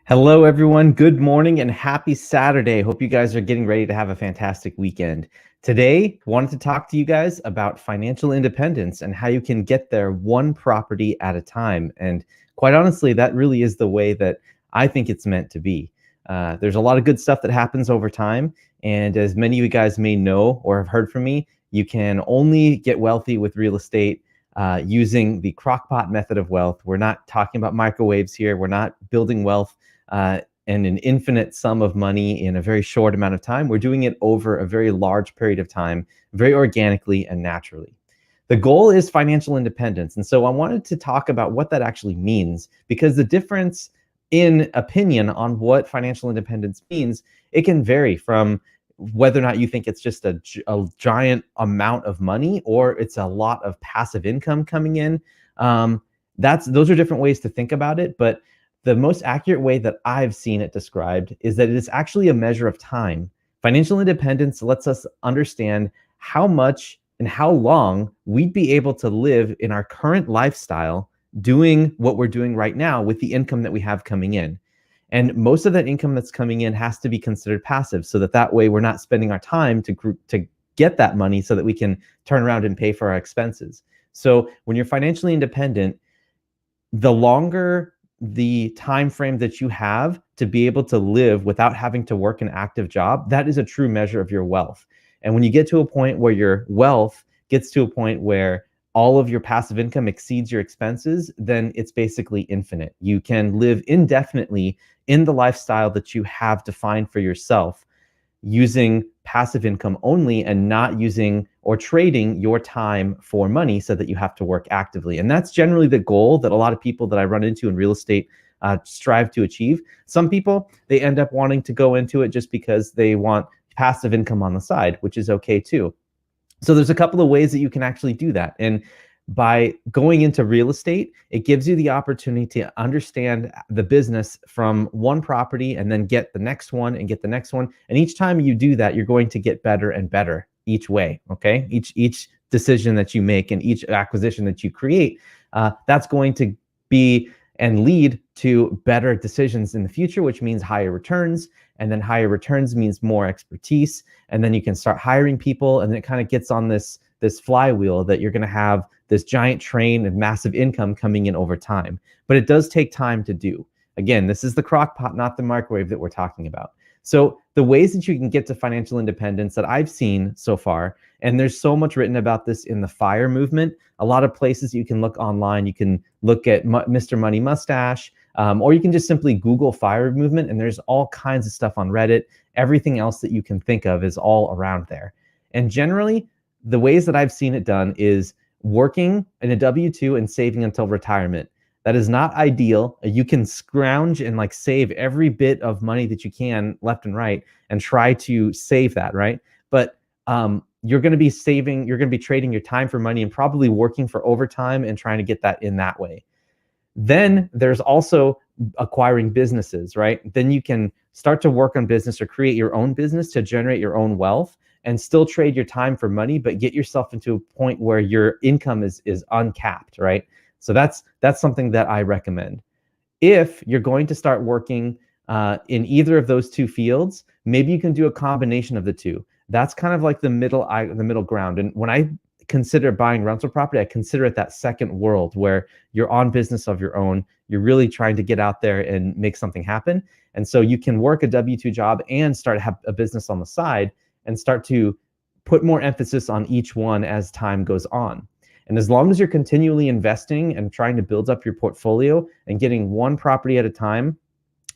Hello, everyone. Good morning and happy Saturday. Hope you guys are getting ready to have a fantastic weekend. Today, wanted to talk to you guys about financial independence and how you can get there one property at a time. And quite honestly, that really is the way that I think it's meant to be. There's a lot of good stuff that happens over time. And as many of you guys may know or have heard from me, you can only get wealthy with real estate using the crockpot method of wealth. We're not talking about microwaves here. We're not building wealth and an infinite sum of money in a very short amount of time. We're doing it over a very large period of time, very organically and naturally. The goal is financial independence. And so I wanted to talk about what that actually means, because the difference in opinion on what financial independence means, it can vary from whether or not you think it's just a giant amount of money or it's a lot of passive income coming in. Those are different ways to think about it, but the most accurate way that I've seen it described is that it is actually a measure of time. Financial independence lets us understand how much and how long we'd be able to live in our current lifestyle doing what we're doing right now with the income that we have coming in. And most of that income that's coming in has to be considered passive, so that way we're not spending our time to get that money so that we can turn around and pay for our expenses. So when you're financially independent, the longer the time frame that you have to be able to live without having to work an active job, that is a true measure of your wealth. And when you get to a point where your wealth gets to a point where all of your passive income exceeds your expenses, then it's basically infinite. You can live indefinitely in the lifestyle that you have defined for yourself using passive income only and not using or trading your time for money so that you have to work actively. And that's generally the goal that a lot of people that I run into in real estate strive to achieve. Some people, they end up wanting to go into it just because they want passive income on the side, which is okay too. So there's a couple of ways that you can actually do that. And by going into real estate, it gives you the opportunity to understand the business from one property and then get the next one and get the next one. And each time you do that, you're going to get better and better each way, okay? Each decision that you make and each acquisition that you create, that's going to be and lead to better decisions in the future, which means higher returns. And then higher returns means more expertise. And then you can start hiring people, and then it kind of gets on this flywheel that you're going to have this giant train of massive income coming in over time. But it does take time to do. Again, this is the crock pot, not the microwave that we're talking about. So the ways that you can get to financial independence that I've seen so far, and there's so much written about this in the FIRE movement, a lot of places you can look online. You can look at Mr. Money Mustache, or you can just simply Google FIRE movement, and there's all kinds of stuff on Reddit. Everything else that you can think of is all around there. And generally, the ways that I've seen it done is working in a W-2 and saving until retirement. That is not ideal. You can scrounge and like save every bit of money that you can left and right and try to save that, right? But you're going to be saving, you're going to be trading your time for money and probably working for overtime and trying to get that in that way. Then there's also acquiring businesses, right? Then you can start to work on business or create your own business to generate your own wealth and still trade your time for money, but get yourself into a point where your income is uncapped, right? So that's something that I recommend. If you're going to start working in either of those two fields, maybe you can do a combination of the two. That's kind of like the middle ground. And when I consider buying rental property, I consider it that second world where you're on business of your own. You're really trying to get out there and make something happen. And so you can work a W-2 job and start to have a business on the side and start to put more emphasis on each one as time goes on. And as long as you're continually investing and trying to build up your portfolio and getting one property at a time,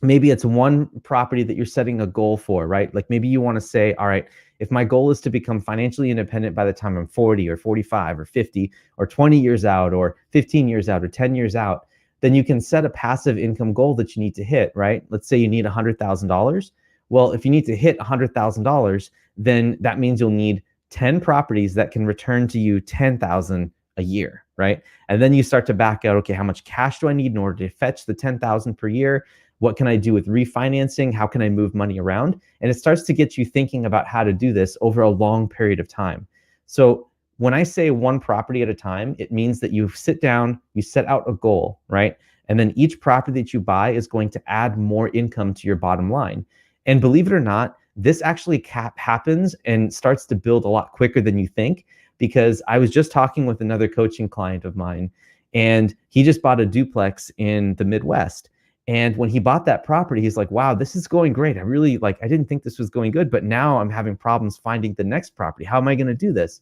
maybe it's one property that you're setting a goal for, right? Like maybe you want to say, all right, if my goal is to become financially independent by the time I'm 40 or 45 or 50 or 20 years out or 15 years out or 10 years out, then you can set a passive income goal that you need to hit, right? Let's say you need $100,000. Well, if you need to hit $100,000, then that means you'll need 10 properties that can return to you $10,000 a year, right? And then you start to back out, okay, how much cash do I need in order to fetch the $10,000 per year? What can I do with refinancing? How can I move money around? And it starts to get you thinking about how to do this over a long period of time. So when I say one property at a time, it means that you sit down, you set out a goal, right? And then each property that you buy is going to add more income to your bottom line. And believe it or not, this actually happens and starts to build a lot quicker than you think, because I was just talking with another coaching client of mine, and he just bought a duplex in the Midwest. And when he bought that property, he's like, wow, this is going great. I didn't think this was going good, but now I'm having problems finding the next property. How am I going to do this?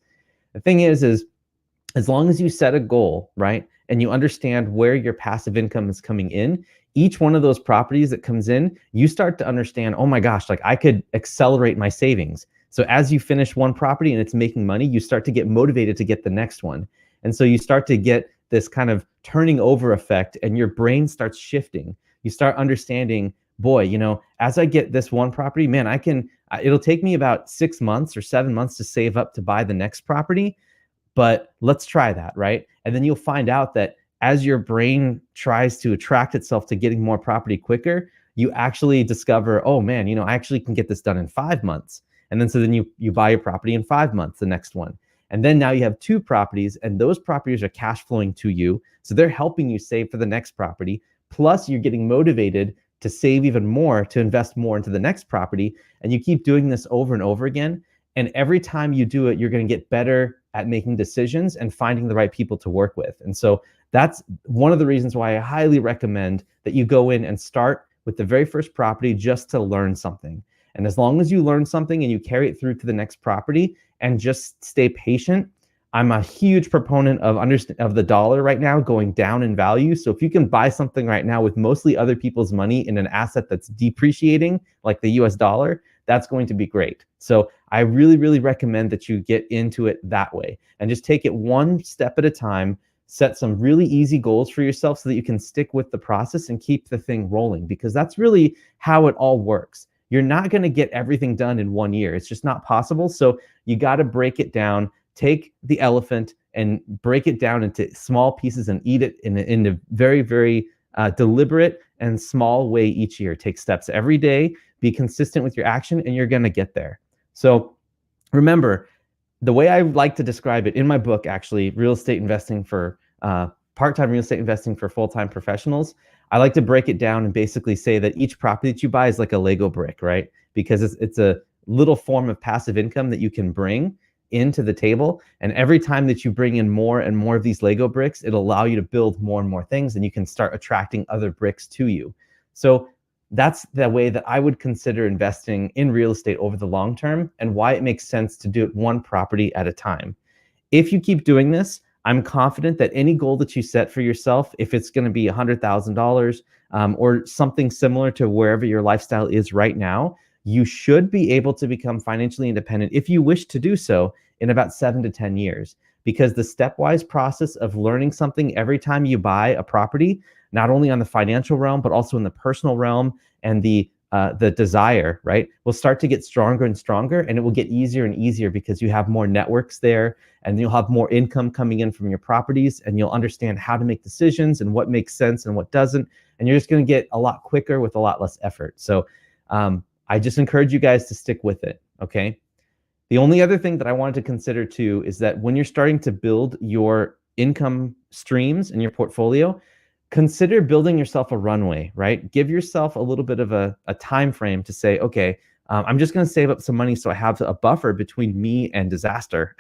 The thing is as long as you set a goal, right, and you understand where your passive income is coming in, each one of those properties that comes in, you start to understand, oh my gosh, like I could accelerate my savings. So as you finish one property and it's making money, you start to get motivated to get the next one. And so you start to get this kind of turning over effect, and your brain starts shifting. You start understanding, boy, as I get this one property, man, it'll take me about 6 months or 7 months to save up to buy the next property, but let's try that, right? And then you'll find out that as your brain tries to attract itself to getting more property quicker, you actually discover, oh man, I actually can get this done in 5 months. And then you buy your property in 5 months, the next one. And then now you have 2 properties, and those properties are cash flowing to you. So they're helping you save for the next property. Plus you're getting motivated to save even more, to invest more into the next property. And you keep doing this over and over again. And every time you do it, you're going to get better at making decisions and finding the right people to work with. And so that's one of the reasons why I highly recommend that you go in and start with the very first property just to learn something. And as long as you learn something and you carry it through to the next property and just stay patient, I'm a huge proponent of the dollar right now going down in value. So if you can buy something right now with mostly other people's money in an asset that's depreciating, like the US dollar, that's going to be great. So I really, really recommend that you get into it that way and just take it one step at a time. Set some really easy goals for yourself so that you can stick with the process and keep the thing rolling, because that's really how it all works. You're not going to get everything done in 1 year. It's just not possible. So you got to break it down. Take the elephant and break it down into small pieces and eat it in a very, very deliberate and small way each year. Take steps every day, be consistent with your action, and you're going to get there. So remember, the way I like to describe it in my book, actually, Real Estate Investing for Part-Time Real Estate Investing for Full-Time Professionals, I like to break it down and basically say that each property that you buy is like a Lego brick, right? Because it's a little form of passive income that you can bring into the table. And every time that you bring in more and more of these Lego bricks, it'll allow you to build more and more things, and you can start attracting other bricks to you. So that's the way that I would consider investing in real estate over the long term, and why it makes sense to do it one property at a time. If you keep doing this, I'm confident that any goal that you set for yourself, if it's going to be $100,000 or something similar to wherever your lifestyle is right now, you should be able to become financially independent if you wish to do so in about 7 to 10 years. Because the stepwise process of learning something every time you buy a property, not only on the financial realm, but also in the personal realm and the desire, right, will start to get stronger and stronger, and it will get easier and easier because you have more networks there, and you'll have more income coming in from your properties, and you'll understand how to make decisions and what makes sense and what doesn't, and you're just going to get a lot quicker with a lot less effort. So I just encourage you guys to stick with it, okay? The only other thing that I wanted to consider too is that when you're starting to build your income streams in your portfolio, consider building yourself a runway, right? Give yourself a little bit of a time frame to say, okay, I'm just going to save up some money so I have a buffer between me and disaster,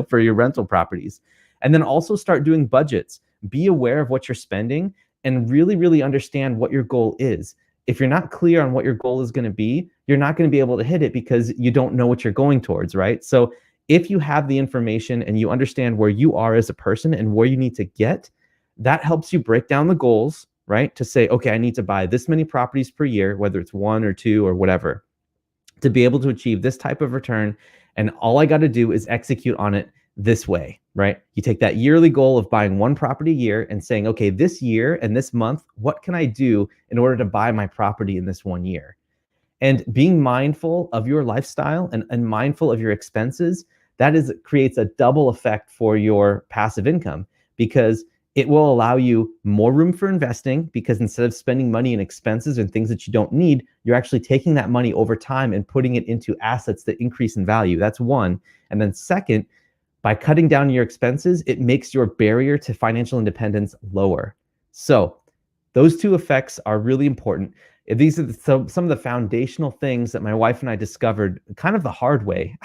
for your rental properties. And then also start doing budgets. Be aware of what you're spending and really, really understand what your goal is. If you're not clear on what your goal is going to be, you're not going to be able to hit it because you don't know what you're going towards, right? So if you have the information and you understand where you are as a person and where you need to get, that helps you break down the goals, right? To say, okay, I need to buy this many properties per year, whether it's 1 or 2 or whatever, to be able to achieve this type of return. And all I got to do is execute on it this way, right? You take that yearly goal of buying 1 property a year and saying, okay, this year and this month, what can I do in order to buy my property in this 1 year? And being mindful of your lifestyle and mindful of your expenses, creates a double effect for your passive income, because it will allow you more room for investing, because instead of spending money in expenses and things that you don't need, you're actually taking that money over time and putting it into assets that increase in value. That's one. And then second, by cutting down your expenses, it makes your barrier to financial independence lower. So Those two effects are really important. These are some of the foundational things that my wife and I discovered kind of the hard way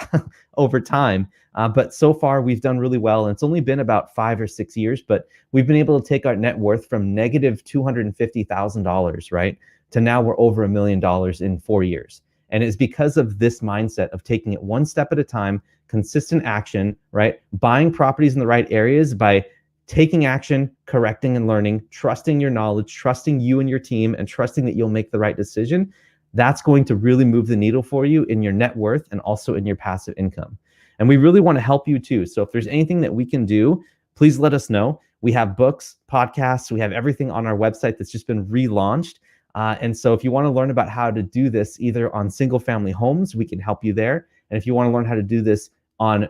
over time. But so far, we've done really well. And it's only been about 5 or 6 years, but we've been able to take our net worth from negative $250,000, right, to now we're over $1 million in 4 years. And it's because of this mindset of taking it one step at a time, consistent action, right? Buying properties in the right areas by taking action, correcting and learning, trusting your knowledge, trusting you and your team, and trusting that you'll make the right decision. That's going to really move the needle for you in your net worth and also in your passive income. And we really want to help you too. So if there's anything that we can do, please let us know. We have books, podcasts, we have everything on our website that's just been relaunched. And so if you want to learn about how to do this either on single family homes, we can help you there. And if you want to learn how to do this on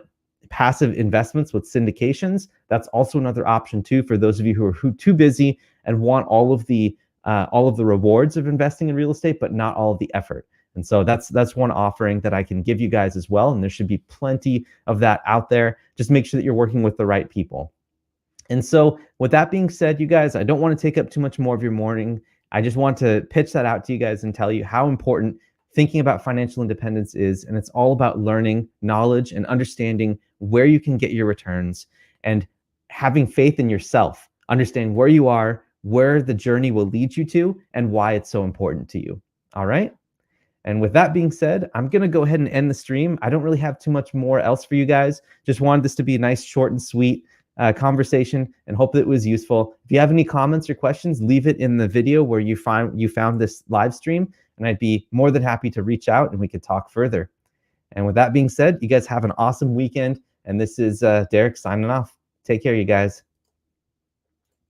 passive investments with syndications, that's also another option too for those of you who are too busy and want all of the rewards of investing in real estate, but not all of the effort. And so that's one offering that I can give you guys as well. And there should be plenty of that out there. Just make sure that you're working with the right people. And so with that being said, you guys, I don't want to take up too much more of your morning. I just want to pitch that out to you guys and tell you how important thinking about financial independence is. And it's all about learning knowledge and understanding where you can get your returns and having faith in yourself, understand where you are, where the journey will lead you to, and why it's so important to you. All right. And with that being said, I'm going to go ahead and end the stream. I don't really have too much more else for you guys. Just wanted this to be a nice, short and sweet conversation and hope that it was useful. If you have any comments or questions, leave it in the video where you found this live stream, and I'd be more than happy to reach out and we could talk further. And with that being said, you guys have an awesome weekend. And this is Derek signing off. Take care, you guys.